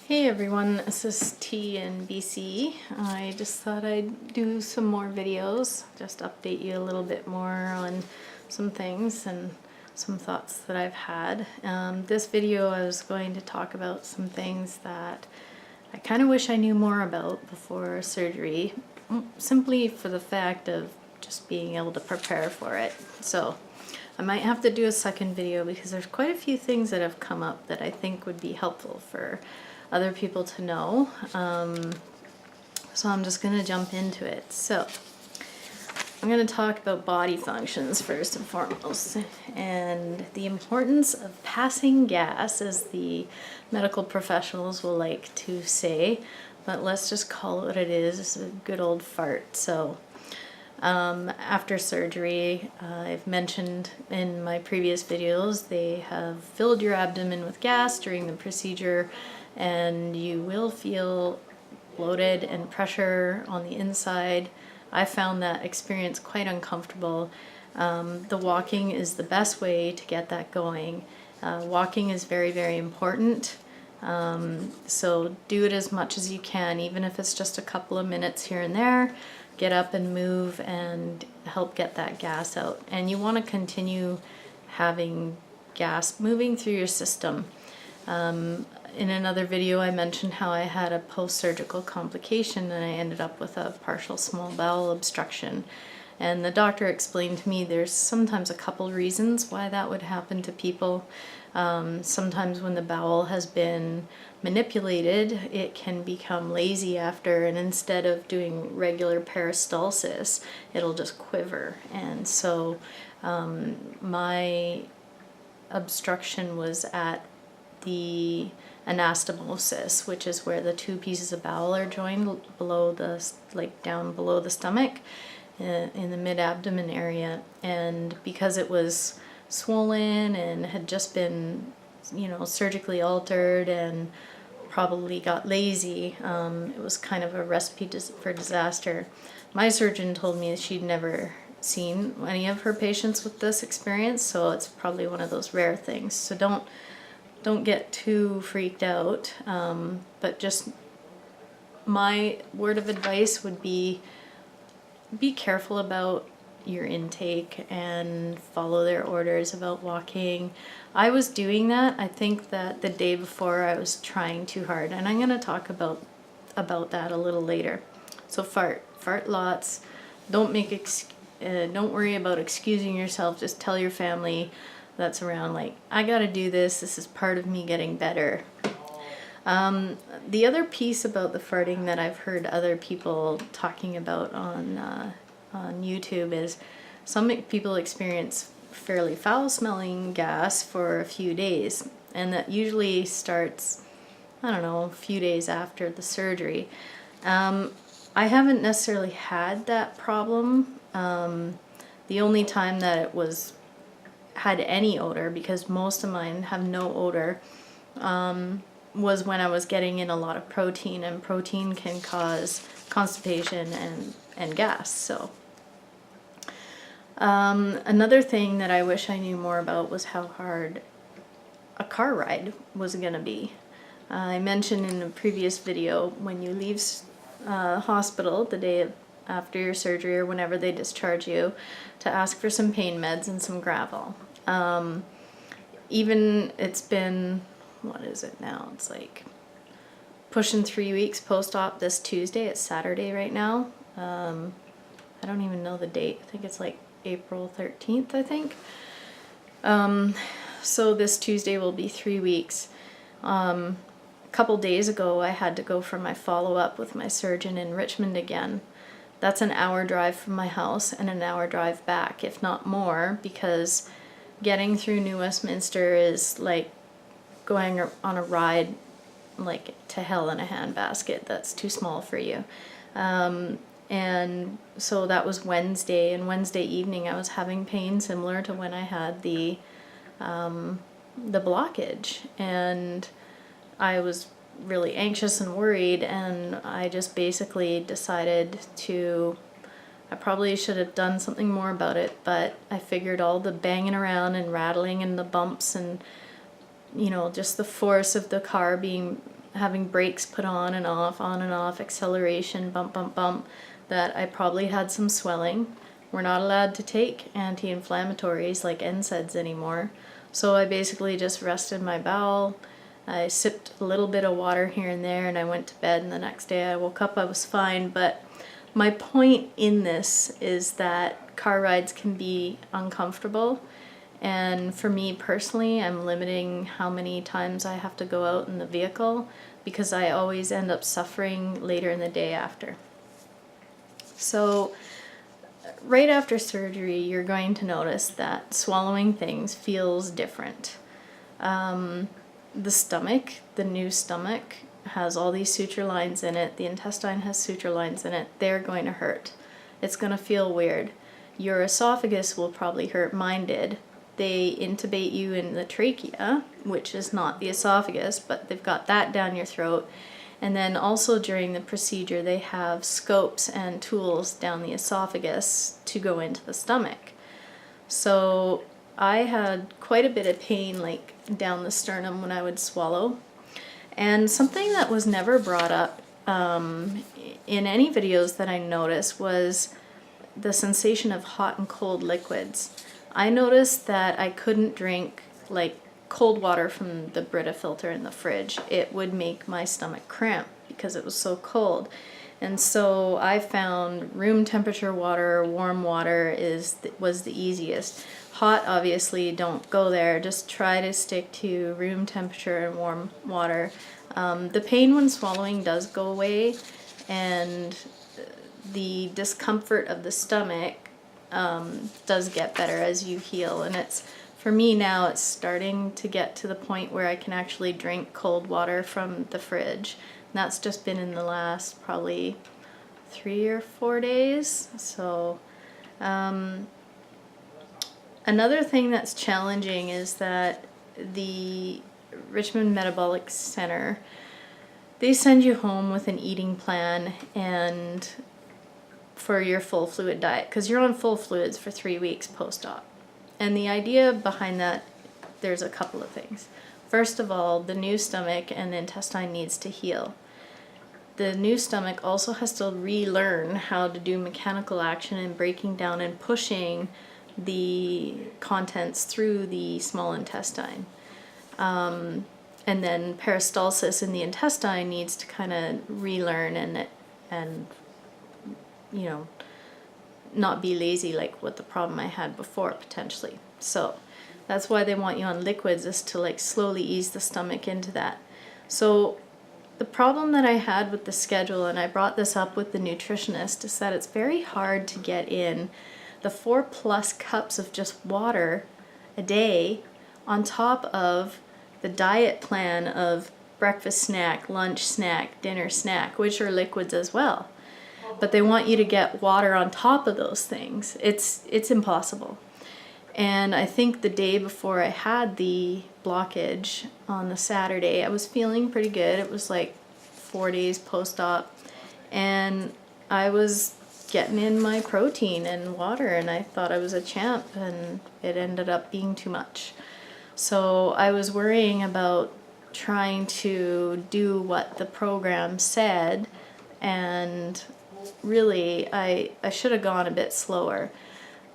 Hey everyone, this is T in BC. I just thought I'd do some more videos, just update you a little bit more on some things and some thoughts that I've had. This video I was going to talk about some things that I kind of wish I knew more about before surgery, simply for the fact of just being able to prepare for it. So I might have to do a second video because there's quite a few things that have come up that I think would be helpful for other people to know. So I'm just going to jump into it. So I'm going to talk about body functions first and foremost, and the importance of passing gas, as the medical professionals will like to say, but let's just call it what it is. It's a good old fart. So after surgery, I've mentioned in my previous videos, they have filled your abdomen with gas during the procedure, and you will feel bloated and pressure on the inside. I found that experience quite uncomfortable. The walking is the best way to get that going. Walking is very, very important. So do it as much as you can, even if it's just a couple of minutes here and there. Get up and move and help get that gas out. And you want to continue having gas moving through your system. In another video I mentioned how I had a post-surgical complication and I ended up with a partial small bowel obstruction. And the doctor explained to me there's sometimes a couple reasons why that would happen to people. Sometimes when the bowel has been manipulated, it can become lazy after, and instead of doing regular peristalsis, it'll just quiver. And so my obstruction was at the anastomosis, which is where the two pieces of bowel are joined below the, like down below the stomach, in the mid-abdomen area. And because it was swollen and had just been, surgically altered and probably got lazy, it was kind of a recipe for disaster. My surgeon told me she'd never seen any of her patients with this experience, so it's probably one of those rare things. So don't get too freaked out, but just my word of advice would be careful about your intake and follow their orders about walking. I was doing that. I think that the day before I was trying too hard, and I'm going to talk about that a little later. So fart lots. Don't worry about excusing yourself. Just tell your family that's around, like, I gotta do this. This is part of me getting better. The other piece about the farting that I've heard other people talking about on YouTube is some people experience fairly foul-smelling gas for a few days, and that usually starts, I don't know, a few days after the surgery. I haven't necessarily had that problem. The only time that it had any odor, because most of mine have no odor, was when I was getting in a lot of protein, and protein can cause constipation and gas. So another thing that I wish I knew more about was how hard a car ride was gonna be. I mentioned in a previous video, when you leave hospital the day after your surgery or whenever they discharge you, to ask for some pain meds and some gravel. Even it's been, what is it now? It's like pushing 3 weeks post-op this Tuesday. It's Saturday right now. I don't even know the date. I think it's like April 13th, I think. So this Tuesday will be 3 weeks. A couple days ago, I had to go for my follow-up with my surgeon in Richmond again. That's an hour drive from my house and an hour drive back, if not more, because getting through New Westminster is like going on a ride like to hell in a handbasket that's too small for you. And so that was Wednesday, and Wednesday evening I was having pain similar to when I had the blockage, and I was really anxious and worried, and I just basically decided I probably should have done something more about it, but I figured all the banging around and rattling and the bumps and, just the force of the car being having brakes put on and off, acceleration, bump, bump, bump, that I probably had some swelling. We're not allowed to take anti-inflammatories like NSAIDs anymore. So I basically just rested my bowel. I sipped a little bit of water here and there, and I went to bed, and the next day I woke up, I was fine. But my point in this is that car rides can be uncomfortable. And for me personally, I'm limiting how many times I have to go out in the vehicle because I always end up suffering later in the day after. So right after surgery, you're going to notice that swallowing things feels different. The stomach, the new stomach, has all these suture lines in it. The intestine has suture lines in it. They're going to hurt. It's going to feel weird. Your esophagus will probably hurt. Mine did. They intubate you in the trachea, which is not the esophagus, but they've got that down your throat. And then also during the procedure, they have scopes and tools down the esophagus to go into the stomach. So I had quite a bit of pain like down the sternum when I would swallow. And something that was never brought up in any videos that I noticed was the sensation of hot and cold liquids. I noticed that I couldn't drink like cold water from the Brita filter in the fridge. It would make my stomach cramp because it was so cold. And so I found room temperature water, warm water was the easiest. Hot, obviously, don't go there. Just try to stick to room temperature and warm water. The pain when swallowing does go away, and the discomfort of the stomach does get better as you heal. And for me now, it's starting to get to the point where I can actually drink cold water from the fridge. And that's just been in the last probably 3 or 4 days. So another thing that's challenging is that the Richmond Metabolic Center, they send you home with an eating plan and for your full fluid diet, because you're on full fluids for 3 weeks post-op. And the idea behind that, there's a couple of things. First of all, the new stomach and the intestine needs to heal. The new stomach also has to relearn how to do mechanical action and breaking down and pushing the contents through the small intestine. And then peristalsis in the intestine needs to kind of relearn and you know, not be lazy like what the problem I had before potentially. So that's why they want you on liquids, is to like slowly ease the stomach into that. So the problem that I had with the schedule, and I brought this up with the nutritionist, is that it's very hard to get in the 4+ cups of just water a day on top of the diet plan of breakfast snack, lunch snack, dinner snack, which are liquids as well. But they want you to get water on top of those things. It's impossible. And I think the day before I had the blockage on the Saturday, I was feeling pretty good. It was like 4 days post-op, and I was getting in my protein and water, and I thought I was a champ, and it ended up being too much. So I was worrying about trying to do what the program said, and really I should have gone a bit slower.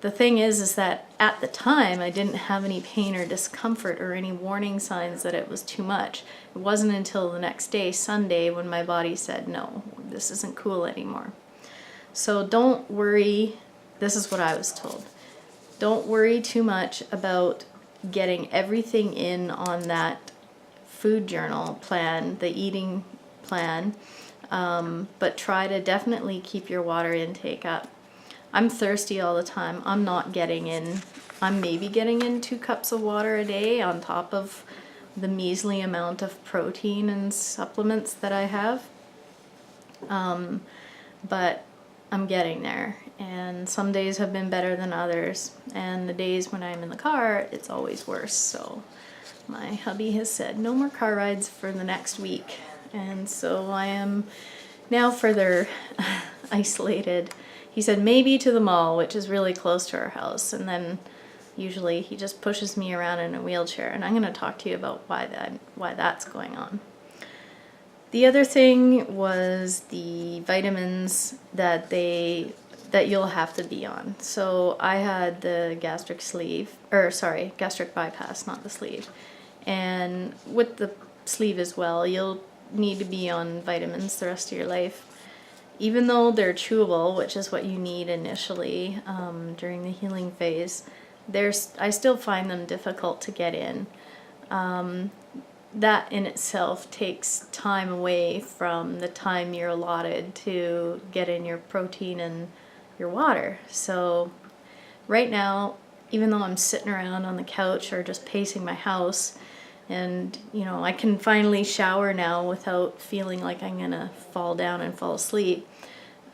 The thing is that at the time I didn't have any pain or discomfort or any warning signs that it was too much. It wasn't until the next day, Sunday, when my body said, no, this isn't cool anymore. So don't worry, this is what I was told. Don't worry too much about getting everything in on that food journal plan, the eating plan, but try to definitely keep your water intake up. I'm thirsty all the time. I'm maybe getting in 2 cups of water a day on top of the measly amount of protein and supplements that I have. But I'm getting there, and some days have been better than others, and the days when I'm in the car, it's always worse. So my hubby has said no more car rides for the next week, and so I am now further isolated. He said maybe to the mall, which is really close to our house, and then usually he just pushes me around in a wheelchair, and I'm going to talk to you about why that's going on. The other thing was the vitamins that you'll have to be on. So I had the gastric sleeve, or sorry, gastric bypass, not the sleeve. And with the sleeve as well, you'll need to be on vitamins the rest of your life. Even though they're chewable, which is what you need initially during the healing phase, I still find them difficult to get in. That in itself takes time away from the time you're allotted to get in your protein and your water. So right now, even though I'm sitting around on the couch or just pacing my house, and you know, I can finally shower now without feeling like I'm gonna fall down and fall asleep.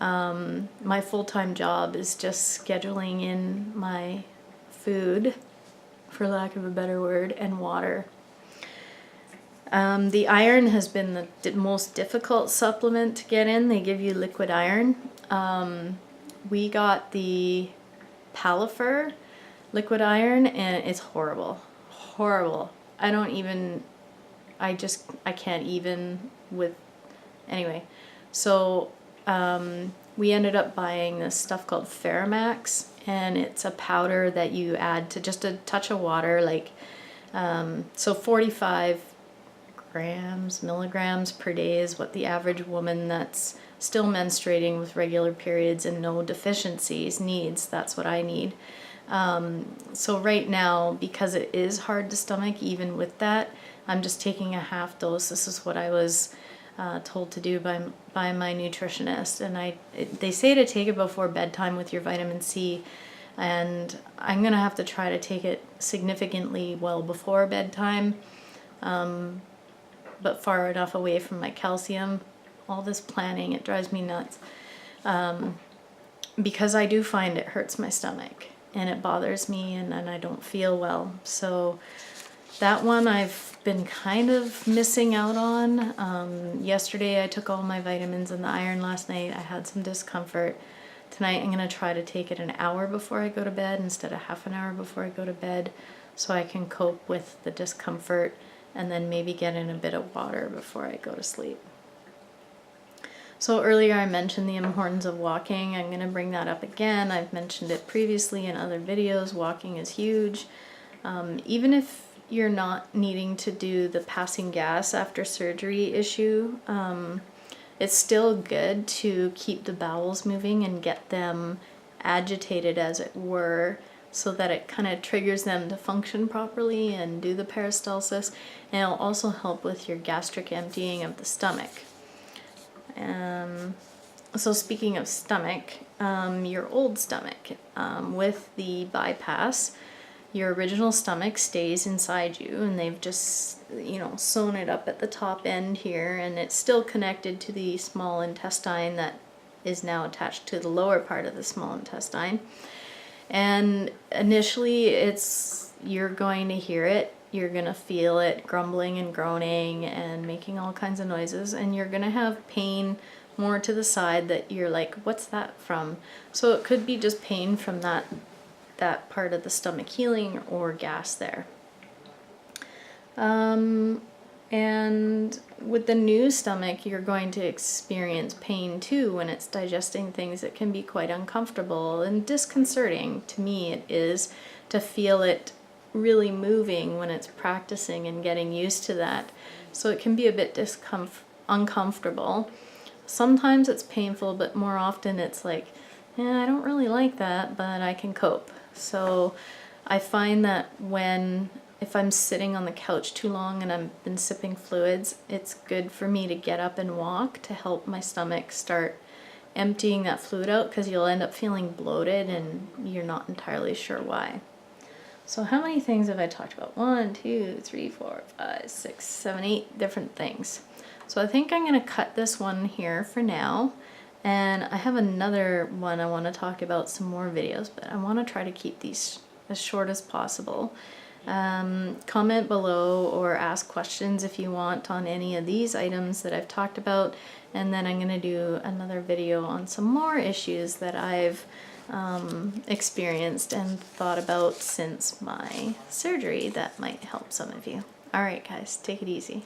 My full-time job is just scheduling in my food, for lack of a better word, and water. The iron has been the most difficult supplement to get in. They give you liquid iron. We got the Palifer liquid iron, and it's horrible. Horrible. I can't even with, anyway. So we ended up buying this stuff called Ferromax, and it's a powder that you add to just a touch of water, like, so 45 milligrams per day is what the average woman that's still menstruating with regular periods and no deficiencies needs. That's what I need. So right now, because it is hard to stomach even with that, I'm just taking a half dose. This is what I was told to do by my nutritionist, and they say to take it before bedtime with your vitamin C, and I'm gonna have to try to take it significantly well before bedtime, but far enough away from my calcium. All this planning, it drives me nuts, because I do find it hurts my stomach and it bothers me, and I don't feel well. So that one I've been kind of missing out on. Yesterday I took all my vitamins and the iron. Last night I had some discomfort. Tonight I'm going to try to take it an hour before I go to bed instead of half an hour before I go to bed, so I can cope with the discomfort, and then maybe get in a bit of water before I go to sleep. So earlier I mentioned the importance of walking. I'm going to bring that up again. I've mentioned it previously in other videos. Walking is huge. Even if you're not needing to do the passing gas after surgery issue, it's still good to keep the bowels moving and get them agitated, as it were, so that it kind of triggers them to function properly and do the peristalsis. And it'll also help with your gastric emptying of the stomach. So speaking of stomach, your old stomach, with the bypass, your original stomach stays inside you, and they've just, you know, sewn it up at the top end here, and it's still connected to the small intestine that is now attached to the lower part of the small intestine. And initially you're going to hear it, you're going to feel it grumbling and groaning and making all kinds of noises, and you're going to have pain more to the side that you're like, what's that from? So it could be just pain from that part of the stomach healing, or gas there. And with the new stomach, you're going to experience pain too when it's digesting things that can be quite uncomfortable and disconcerting. To me, it is to feel it really moving when it's practicing and getting used to that. So it can be a bit uncomfortable. Sometimes it's painful, but more often it's like, I don't really like that, but I can cope. So I find that if I'm sitting on the couch too long and I've been sipping fluids, it's good for me to get up and walk to help my stomach start emptying that fluid out, because you'll end up feeling bloated and you're not entirely sure why. So how many things have I talked about? 1, 2, 3, 4, 5, 6, 7, 8 different things. So I think I'm going to cut this one here for now. And I have another one I want to talk about, some more videos, but I want to try to keep these as short as possible. Comment below or ask questions if you want on any of these items that I've talked about, and then I'm going to do another video on some more issues that I've experienced and thought about since my surgery that might help some of you. Alright guys, take it easy.